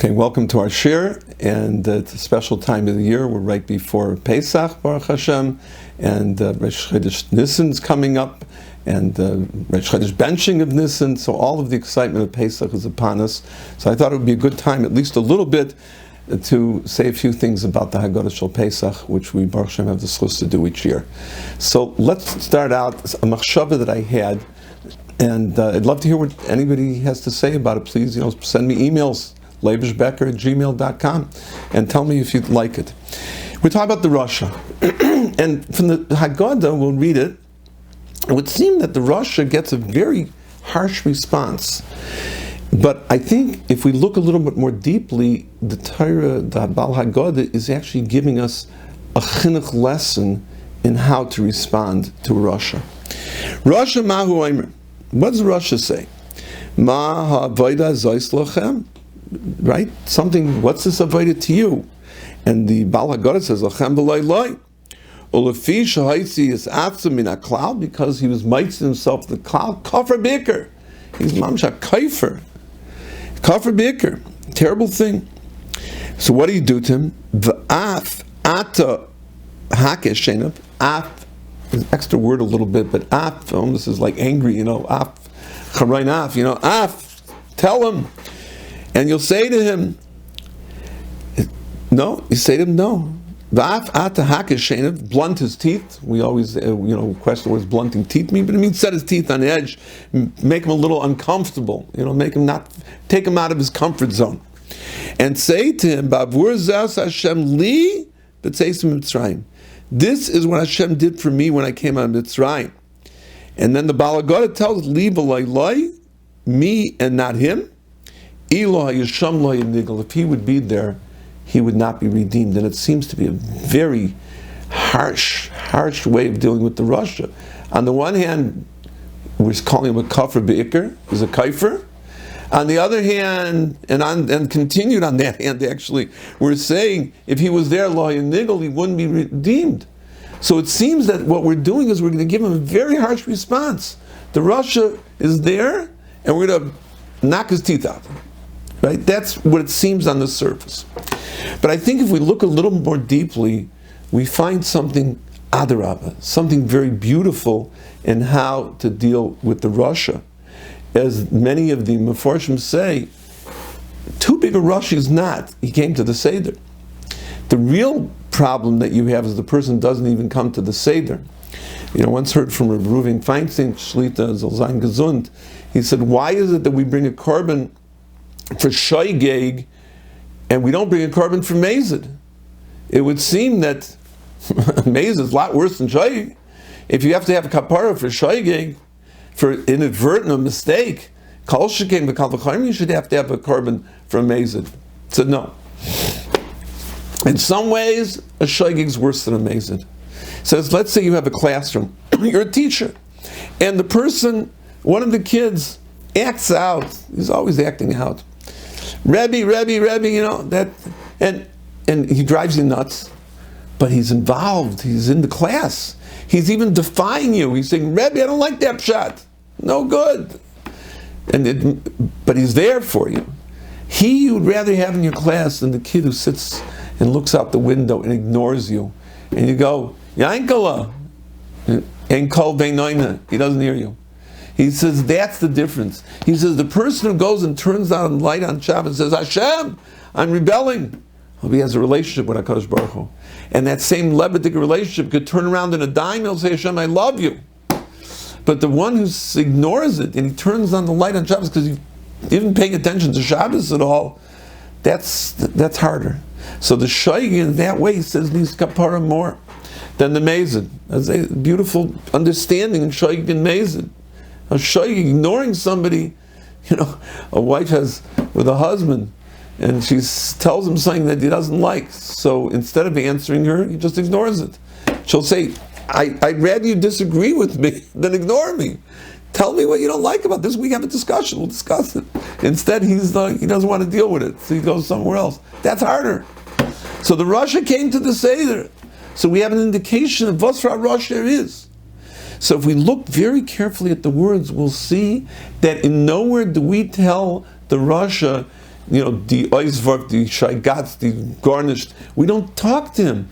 Okay, welcome to our shir, and it's a special time of the year. We're right before Pesach, Baruch Hashem, and Rosh Chodesh Nissan's coming up, and Rosh Chodesh benching of Nissan, so all of the excitement of Pesach is upon us. So I thought it would be a good time, at least a little bit, to say a few things about the Haggadah Shel Pesach, which we, Baruch Hashem, have the schus to do each year. So let's start out a machshava that I had, and I'd love to hear what anybody has to say about it. Please, send me emails. Labish Becker at gmail.com, and tell me if you'd like it. We're talking about the Rasha, and from the Haggadah, we'll read it. It would seem that the Rasha gets a very harsh response, but I think if we look a little bit more deeply, the Torah, the Baal Haggadah, is actually giving us a chinuch lesson in how to respond to a Rasha. Rasha Mahu Omer. What does the Rasha say? Ma ha'avoda zois lochem. Right? Something, what's this avodah to you? And the Baal Haggadah says, Lachem v'loi loi. Ulefi shahaitzi is atzim min ha-klal, because he was mitzvah himself the klal. Kafir Becker. He's mamsha kafir. Kafir Becker. Terrible thing. So what do you do to him? V'af ata hakesh shenab. Af, an extra word a little bit, but af almost is like angry, af, charayin af, af, tell him. And you'll say to him, no. You say to him, no. Blunt his teeth. We always, question what does blunting teeth mean, but it means set his teeth on edge, make him a little uncomfortable. Make him take him out of his comfort zone, and say to him, "Bavur zas Hashem li b'tzeisim Mitzrayim." This is what Hashem did for me when I came out of Mitzrayim. And then the Baal Haggadah tells, "Li v'loi, me and not him." If he would be there, he would not be redeemed. And it seems to be a very harsh way of dealing with the Rasha. On the one hand, we're calling him a kafir be'ikr, he's a kafir. On the other hand, and continued on that hand, actually, we're saying if he was there, lo nigel, he wouldn't be redeemed. So it seems that what we're doing is we're going to give him a very harsh response. The Rasha is there, and we're going to knock his teeth out. Right? That's what it seems on the surface. But I think if we look a little more deeply, we find something adarabah, something very beautiful in how to deal with the Rasha. As many of the Mefarshim say, too big a Rasha is not. He came to the Seder. The real problem that you have is the person doesn't even come to the Seder. Once heard from Rabbi Feinstein, Shlita Zolzain Gesund, he said, why is it that we bring a korban for shoygeg, and we don't bring a korban for mazid? It would seem that mazid is a lot worse than shoygeg. If you have to have a kapara for shoygeg, for inadvertent or mistake, kol shekein v'kal v'chayim, you should have to have a korban for mazid. Said no. In some ways, a shoygeg is worse than a mazid. Says, let's say you have a classroom, you're a teacher, and the person, one of the kids, acts out. He's always acting out. Rabbi, that, and he drives you nuts, but he's involved, he's in the class, he's even defying you, he's saying, Rabbi, I don't like that shot, no good, but he's there for you. He you'd rather have in your class than the kid who sits and looks out the window and ignores you, and you go, Yankala, and kol beinoina, he doesn't hear you. He says, that's the difference. He says, the person who goes and turns on the light on Shabbat and says, Hashem, I'm rebelling. Well, he has a relationship with HaKadosh Baruch Hu. And that same Levitic relationship could turn around in a dime, he'll say, Hashem, I love you. But the one who ignores it and he turns on the light on Shabbat because he isn't paying attention to Shabbos at all, that's harder. So the Shaygin in that way, he says, needs kapara more than the Mazid. That's a beautiful understanding in Shaygin and Mazid. A shoygig, ignoring somebody, a wife has with a husband, and she tells him something that he doesn't like. So instead of answering her, he just ignores it. She'll say, I'd rather you disagree with me than ignore me. Tell me what you don't like about this. We have a discussion. We'll discuss it. Instead, he doesn't want to deal with it, so he goes somewhere else. That's harder. So the Rasha came to the Seder. So we have an indication of what Rasha is. So if we look very carefully at the words, we'll see that in nowhere do we tell the Rasha, the oizvok, the shaigatz, the garnished. We don't talk to him.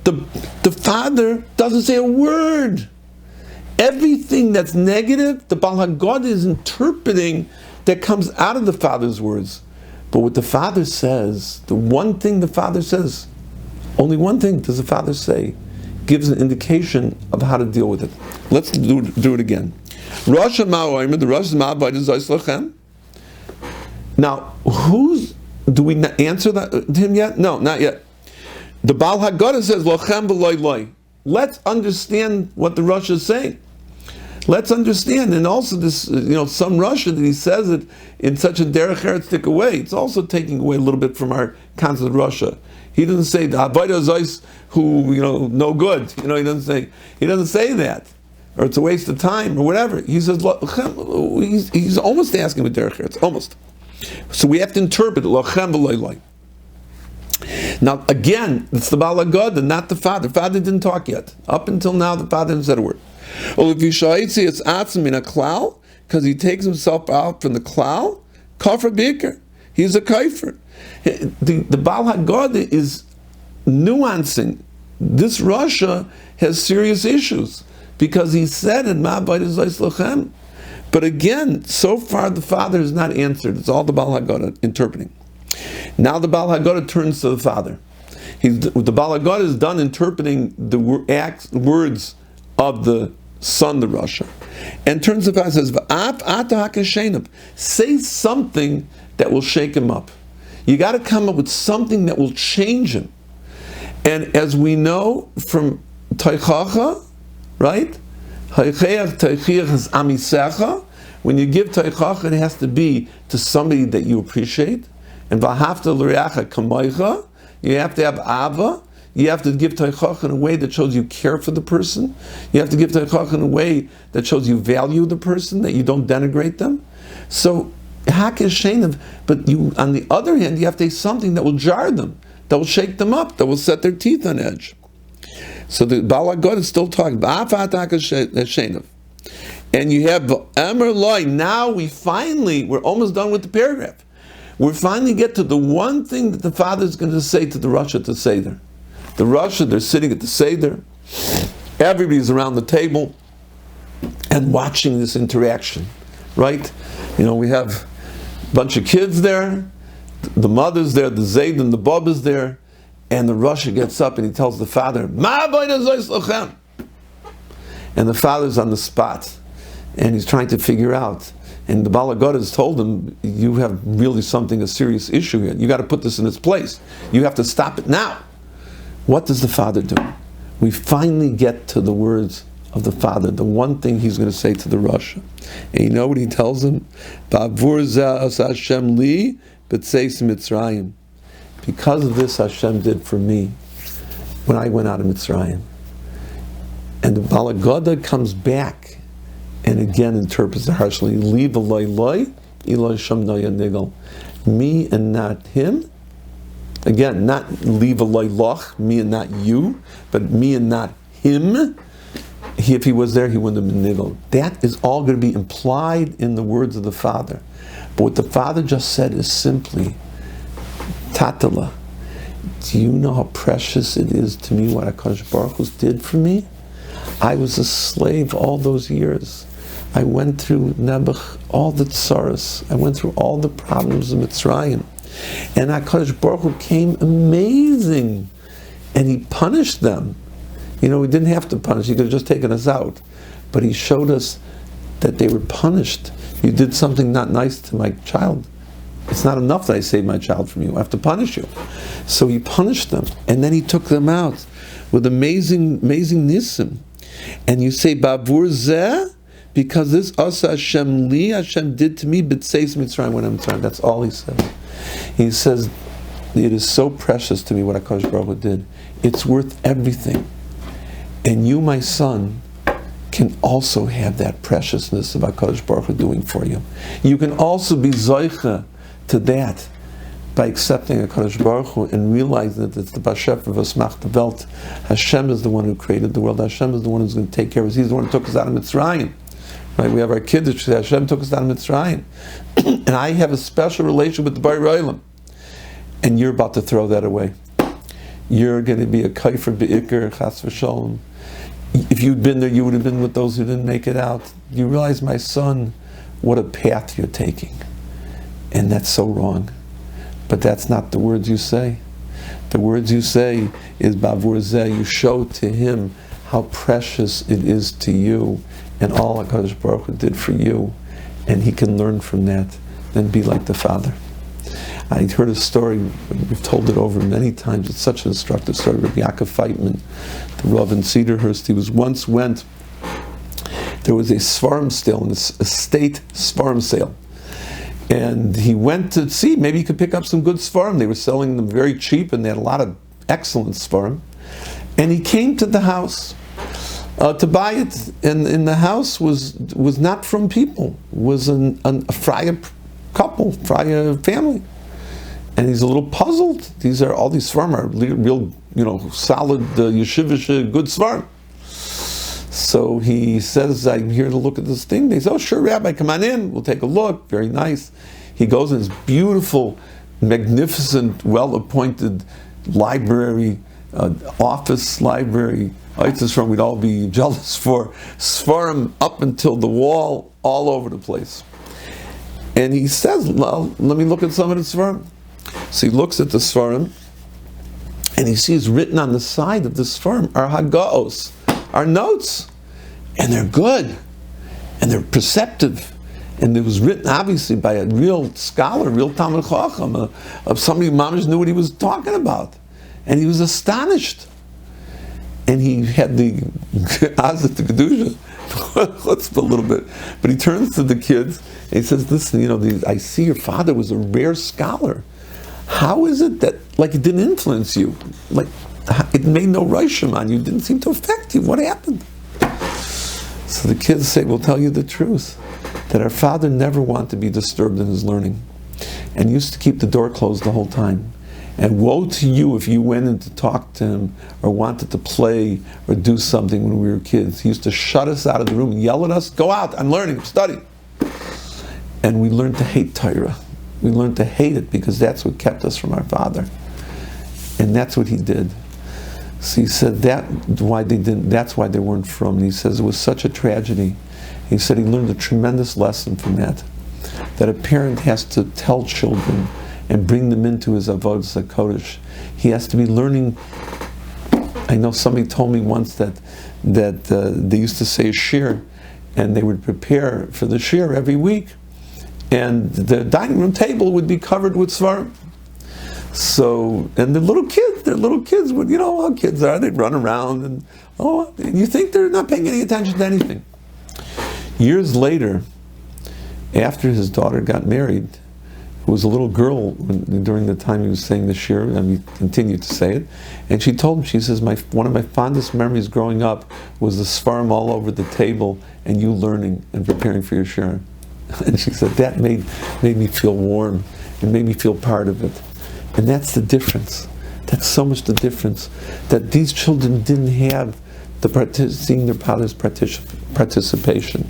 The Father doesn't say a word. Everything that's negative, the Baal HaGod is interpreting that comes out of the Father's words. But what the Father says, the one thing the Father says, only one thing does the Father say, gives an indication of how to deal with it. Let's do it again. Rosh HaMa'orim, the Rosh HaMa'orim is Zos Lachem. Now, do we answer that to him yet? No, not yet. The Baal HaGodah says, Lachem b'loy loy. Let's understand what the Rosh is saying. Let's understand, and also this, some Russia that he says it in such a derech eretzik way. It's also taking away a little bit from our concept of Russia. He doesn't say the Avodah Zos who no good. He doesn't say that, or it's a waste of time or whatever. He says he's almost asking with derech eretz, almost. So we have to interpret lachem v'loy loy. Now again, it's the Baal HaGodah, not the Father. The Father didn't talk yet. Up until now, the Father didn't say a word. Well, if Yishaitzi it's atzim in a klal, because he takes himself out from the klal, kafir Becker. He's a kafir. The Baal HaGodah is nuancing. This Russia has serious issues because he said in Ma'avayda Zos Lachem. But again, so far the Father has not answered. It's all the Baal HaGodah interpreting. Now the Baal HaGodah turns to the Father. The Baal HaGodah is done interpreting the words of the Son, the Rasha, and turns to the Father and says, say something that will shake him up. You got to come up with something that will change him. And as we know from Teichacha, right? When you give Teichacha, it has to be to somebody that you appreciate. And V'ahavta l'reacha kamoicha, you have to have Ava. You have to give Teichacha in a way that shows you care for the person. You have to give Teichacha in a way that shows you value the person, that you don't denigrate them. So, Hakeshenav, but you, on the other hand, you have to say something that will jar them, that will shake them up, that will set their teeth on edge. So the Baal HaGodah is still talking. And you have Emer Loi. Now we're almost done with the paragraph. We finally get to the one thing that the Father is going to say to the Rasha to Seder. The Rasha, they're sitting at the Seder. Everybody's around the table and watching this interaction, right? We have a bunch of kids there, the mother's there, the Zayd and the Bob is there, and the Rasha gets up and he tells the Father, Ma avodah zos lachem. And the Father's on the spot, and he's trying to figure out. And the Baal HaGodah has told him, you have really a serious issue here. You got to put this in its place. You have to stop it now. What does the Father do? We finally get to the words of the Father, the one thing he's going to say to the Rasha. And you know what he tells him? Ba'avur zeh asa Hashem li b'tzeis Mitzrayim. Because of this Hashem did for me when I went out of Mitzrayim. And the Baal HaGodah comes back and again interprets the harshly. Li v'loy loy, Eloi Shem noya nigel. Me and not him. Again, not li v'loy loch, me and not you, but me and not him. If he was there, he wouldn't have been nigel. That is all going to be implied in the words of the Father. But what the Father just said is simply, Tatala, do you know how precious it is to me what HaKadosh Baruch Hu did for me? I was a slave all those years. I went through Nebuch, all the tsaras. I went through all the problems of Mitzrayim. And HaKadosh Baruch Hu came amazing. And he punished them. He didn't have to punish. He could have just taken us out. But he showed us that they were punished. You did something not nice to my child. It's not enough that I saved my child from you. I have to punish you. So he punished them. And then he took them out with amazing nisim. And you say, Ba'avur zeh, because this asa Hashem li, Hashem did to me, b'tzeis Mitzrayim when I'm Mitzrayim. That's all he says. He says, it is so precious to me what HaKadosh Baruch Hu did. It's worth everything. And you, my son, can also have that preciousness of HaKadosh Baruch Hu doing for you. You can also be zoicha to that by accepting HaKadosh Baruch Hu and realizing that it's the Bashefer V'Smach the Welt. Hashem is the one who created the world. Hashem is the one who's going to take care of us. He's the one who took us out of Mitzrayim. Right? We have our Kiddush, Hashem took us down to Mitzrayim. And I have a special relationship with the Bari Olam. And you're about to throw that away. You're going to be a kaifer be'ikr, chas v'sholem. If you'd been there, you would have been with those who didn't make it out. You realize, my son, what a path you're taking. And that's so wrong. But that's not the words you say. The words you say is bavur zeh. You show to him how precious it is to you and all HaKadosh Baruch Hu did for you. And he can learn from that and be like the father. I heard a story, we've told it over many times, it's such an instructive story, Rabbi Yaakov Feitman, the Rav in Cedarhurst. He once went, there was a Svarim sale, a state Svarim sale. And he went to see, maybe he could pick up some good Svarim. They were selling them very cheap and they had a lot of excellent Svarim. And he came to the house to buy it, and in the house was not from people, was a Freya couple, Freya family. And he's a little puzzled. All these Svarim are real, solid, yeshivish, good Svarim. So he says, I'm here to look at this thing. They say, oh, sure, Rabbi, come on in. We'll take a look. Very nice. He goes in his beautiful, magnificent, well-appointed library, office library. We'd all be jealous for Svarim up until the wall, all over the place. And he says, well, let me look at some of the Svarim. So he looks at the Svarim, and he sees written on the side of the Svarim are Haggaos, are notes. And they're good. And they're perceptive. And it was written, obviously, by a real scholar, real Talmid Chacham, of somebody who mamish knew what he was talking about. And he was astonished. And he had the Azat, the Kedusha, chutzpah a little bit. But he turns to the kids, and he says, listen, I see your father was a rare scholar. How is it that, it didn't influence you? It made no rishim on you, it didn't seem to affect you. What happened? So the kids say, we'll tell you the truth, that our father never wanted to be disturbed in his learning, and used to keep the door closed the whole time. And woe to you if you went in to talk to him, or wanted to play, or do something when we were kids. He used to shut us out of the room and yell at us, go out, I'm learning, I'm studying. And we learned to hate Torah. We learned to hate it because that's what kept us from our father. And that's what he did. So he said that's why they weren't from. And he says it was such a tragedy. He said he learned a tremendous lesson from that a parent has to tell children and bring them into his avodas hakodesh. He has to be learning. I know somebody told me once that they used to say a shir, and they would prepare for the shir every week, and the dining room table would be covered with svarim. So, and their little kids would, how kids are, they'd run around, and you think they're not paying any attention to anything. Years later, after his daughter got married, who was a little girl during the time he was saying the shir, and he continued to say it, and she told him, she says, one of my fondest memories growing up was the svarim all over the table, and you learning and preparing for your shir. And she said, that made me feel warm, and made me feel part of it. And that's the difference. That's so much the difference. That these children didn't have seeing their father's participation.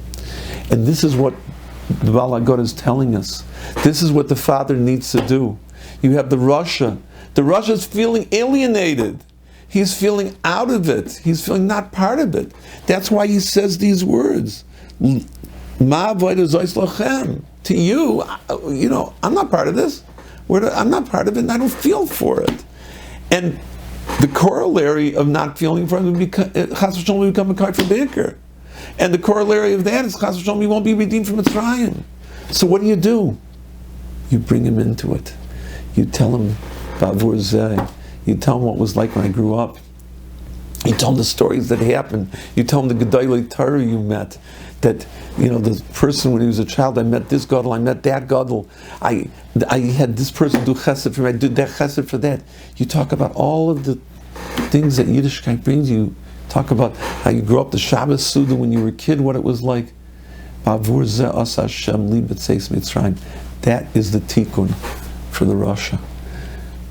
And this is what the Baal HaGod is telling us. This is what the father needs to do. You have the Rasha. The Rasha is feeling alienated. He's feeling out of it. He's feeling not part of it. That's why he says these words. Ma avodah zois lachem. To you, I'm not part of this. I'm not part of it, and I don't feel for it. And the corollary of not feeling for it would become chas v'sholom, become a kaifer be'ikr. And the corollary of that is chas v'sholom, you won't be redeemed from Mitzrayim. So what do? You bring him into it. You tell him bavur zeh. You tell him what it was like when I grew up. You tell him the stories that happened. You tell him the gedolei Torah you met. That, the person when he was a child, I met this gadol, I met that gadol. I had this person do chesed for me, I did that chesed for that. You talk about all of the things that Yiddishkeit brings you. Talk about how you grew up, the Shabbos Suda when you were a kid, what it was like. Bavur zeh asa Hashem li b'tzeis Mitzrayim. That is the tikkun for the Rasha.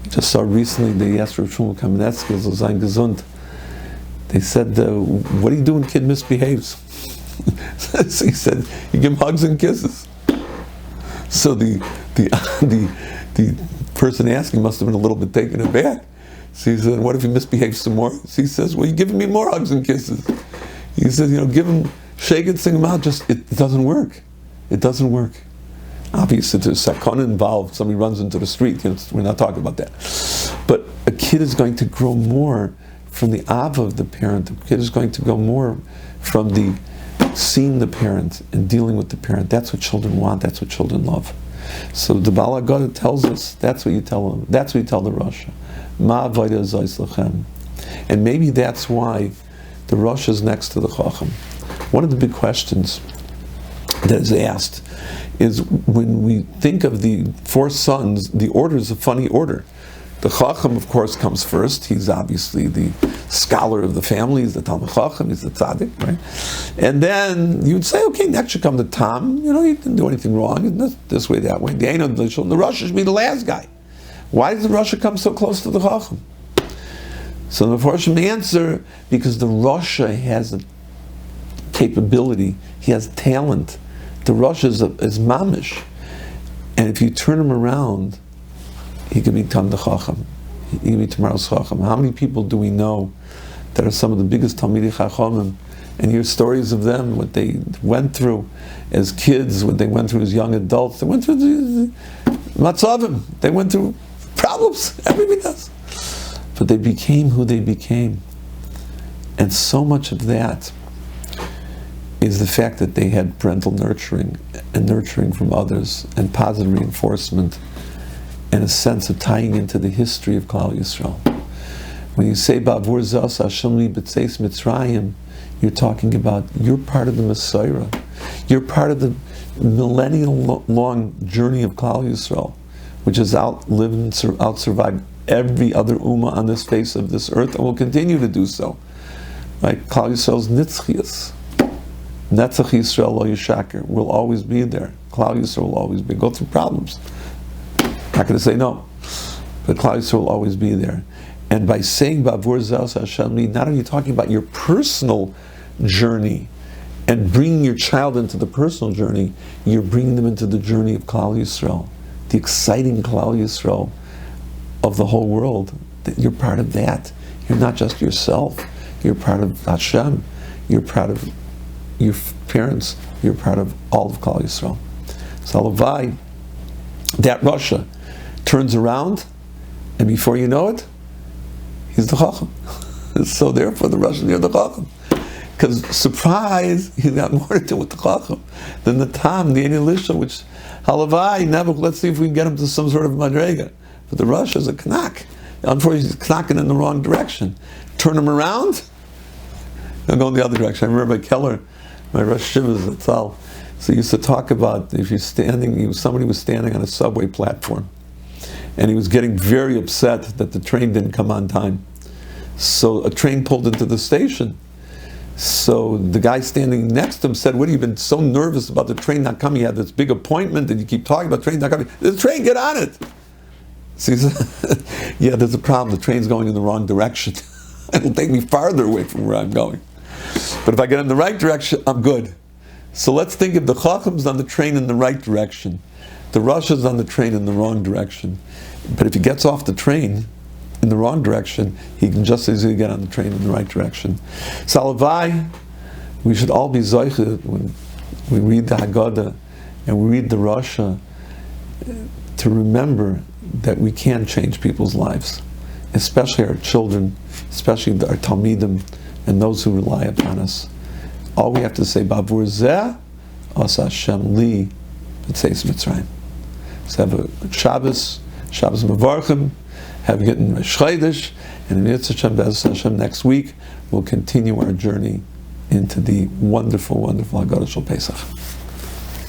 Just saw recently, they asked Rav Shmuel Kamenetsky, Zayin Gesund. They said, what do you do when a kid misbehaves? So he said, you give him hugs and kisses. So the person asking must have been a little bit taken aback. So he said, what if he misbehaves some more? So he says, well, you're giving me more hugs and kisses. He says, give him, shake it, sing him out, just, it doesn't work. It doesn't work. Obviously, there's sakana involved, somebody runs into the street, we're not talking about that. But a kid is going to grow more from the ava of the parent. A kid is going to go more from the seeing the parent and dealing with the parent. That's what children want, that's what children love. So the Baal HaGoda tells us, that's what you tell them, that's what you tell the Rosh. Ma avoda zois lachem. And maybe that's why the Rosh is next to the Chacham. One of the big questions that is asked is when we think of the four sons, the order is a funny order. The Chacham, of course, comes first. He's obviously the scholar of the family. He's the Talmid Chacham. He's the tzaddik, right? And then you'd say, okay, next should come the Tam. He didn't do anything wrong. This way, that way. The Rosh should be the last guy. Why does the Rosh come so close to the Chacham? So the Mepharshim answer, because the Rosh has a capability. He has talent. The Rosh is mamish. And if you turn him around, he could become the Chacham. He could be tomorrow's Chacham. How many people do we know that are some of the biggest Talmidei Chachamim, and hear stories of them, what they went through as kids, what they went through as young adults. They went through the matzavim. They went through problems. Everybody does. But they became who they became. And so much of that is the fact that they had parental nurturing and nurturing from others and positive reinforcement and a sense of tying into the history of Klal Yisrael. When you say Bavur Zas Hashem Li B'Tzeis Mitzrayim, you're talking about you're part of the Messiah. You're part of the millennial-long journey of Klal Yisrael, which has outlived and outsurvived every other ummah on this face of this earth and will continue to do so. Right? Klal Yisrael's Nitzchias. Netzach Yisrael Lo Yishaker will always be there. Klal Yisrael will always be. Go through problems. Not going to say no. But Klal Yisrael will always be there. And by saying Bavur Zas Hashem Li, not only talking about your personal journey and bringing your child into the personal journey, you're bringing them into the journey of Klal Yisrael, the exciting Klal Yisrael of the whole world. That you're part of that. You're not just yourself. You're part of Hashem. You're part of your parents. You're part of all of Klal Yisrael. So Levi, that Rasha turns around, and before you know it, he's the Chacham. So therefore the Rasha near the Chacham. Because surprise, he's got more to do with the Chacham than the Tam, the Elisha, which Halavai, never, let's see if we can get him to some sort of Madrega. But the Rasha is a Knak. Unfortunately, he's knocking in the wrong direction. Turn him around, he'll go in the other direction. I remember Keller, my Rosh Shivas, that's all. So he used to talk about if you're standing, somebody was standing on a subway platform, and he was getting very upset that the train didn't come on time. So a train pulled into the station. So the guy standing next to him said, what have you been so nervous about the train not coming? You had this big appointment and you keep talking about the train not coming. The train, get on it! So he said, yeah, there's a problem. The train's going in the wrong direction. It'll take me farther away from where I'm going. But if I get in the right direction, I'm good. So let's think of the Chacham's on the train in the right direction. The Rasha's on the train in the wrong direction. But if he gets off the train in the wrong direction, he can just as easily get on the train in the right direction. Salavai, we should all be zoiche when we read the Haggadah and we read the Rasha to remember that we can change people's lives, especially our children, especially our Talmidim, and those who rely upon us. All we have to say, Bavur Zeh, As Hashem Li, B'Tzeis Mitzrayim. So have a Shabbos Mevarchim, have a Gittin Rosh Chodesh, and in Yitzhak Hashem, Be'ez Hashem, next week, we'll continue our journey into the wonderful, wonderful Haggadah Shel Pesach.